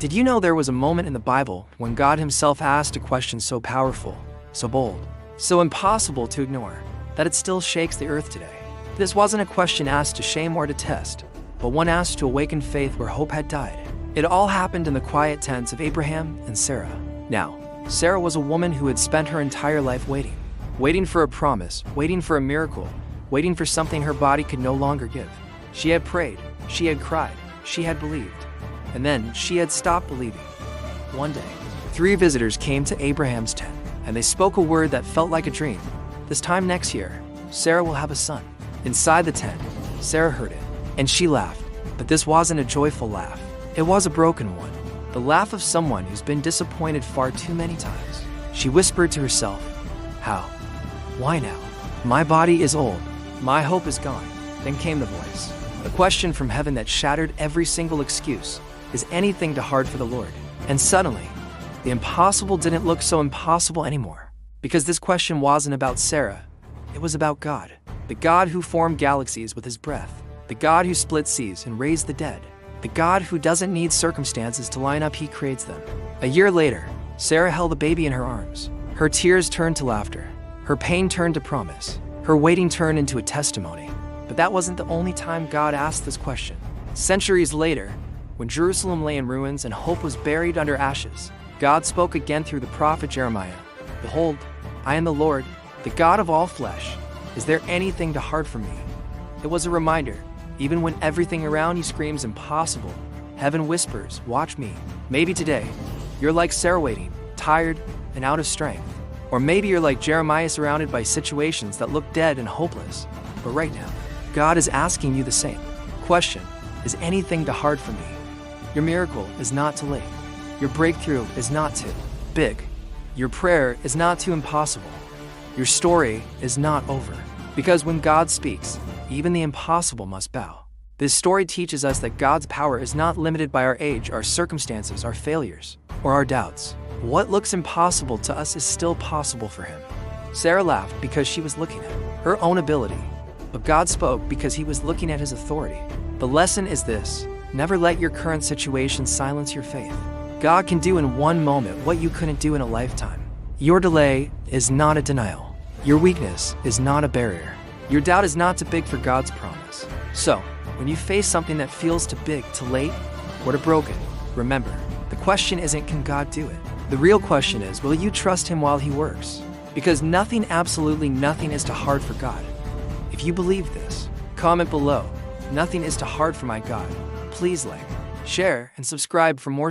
Did you know there was a moment in the Bible when God himself asked a question so powerful, so bold, so impossible to ignore, that it still shakes the earth today? This wasn't a question asked to shame or to test, but one asked to awaken faith where hope had died. It all happened in the quiet tents of Abraham and Sarah. Now, Sarah was a woman who had spent her entire life waiting for a promise, waiting for a miracle, waiting for something her body could no longer give. She had prayed, she had cried, she had believed, and then she had stopped believing. One day, 3 visitors came to Abraham's tent, and they spoke a word that felt like a dream. This time next year, Sarah will have a son. Inside the tent, Sarah heard it, and she laughed. But this wasn't a joyful laugh. It was a broken one, the laugh of someone who's been disappointed far too many times. She whispered to herself, "How? Why now? My body is old. My hope is gone." Then came the voice, a question from heaven that shattered every single excuse. Is anything too hard for the Lord? And suddenly, the impossible didn't look so impossible anymore. Because this question wasn't about Sarah, it was about God. The God who formed galaxies with his breath. The God who split seas and raised the dead. The God who doesn't need circumstances to line up, he creates them. A year later, Sarah held a baby in her arms. Her tears turned to laughter. Her pain turned to promise. Her waiting turned into a testimony. But that wasn't the only time God asked this question. Centuries later, when Jerusalem lay in ruins and hope was buried under ashes, God spoke again through the prophet Jeremiah. "Behold, I am the Lord, the God of all flesh. Is there anything too hard for me?" It was a reminder, even when everything around you screams impossible, heaven whispers, "Watch me." Maybe today, you're like Sarah, waiting, tired and out of strength. Or maybe you're like Jeremiah, surrounded by situations that look dead and hopeless. But right now, God is asking you the same question. Is anything too hard for me? Your miracle is not too late. Your breakthrough is not too big. Your prayer is not too impossible. Your story is not over. Because when God speaks, even the impossible must bow. This story teaches us that God's power is not limited by our age, our circumstances, our failures, or our doubts. What looks impossible to us is still possible for him. Sarah laughed because she was looking at her own ability, but God spoke because he was looking at his authority. The lesson is this: never let your current situation silence your faith. God can do in one moment what you couldn't do in a lifetime. Your delay is not a denial. Your weakness is not a barrier. Your doubt is not too big for God's promise. So, when you face something that feels too big, too late, or too broken, remember, the question isn't can God do it? The real question is, will you trust him while he works? Because nothing, absolutely nothing is too hard for God. If you believe this, comment below. Nothing is too hard for my God. Please like, share, and subscribe for more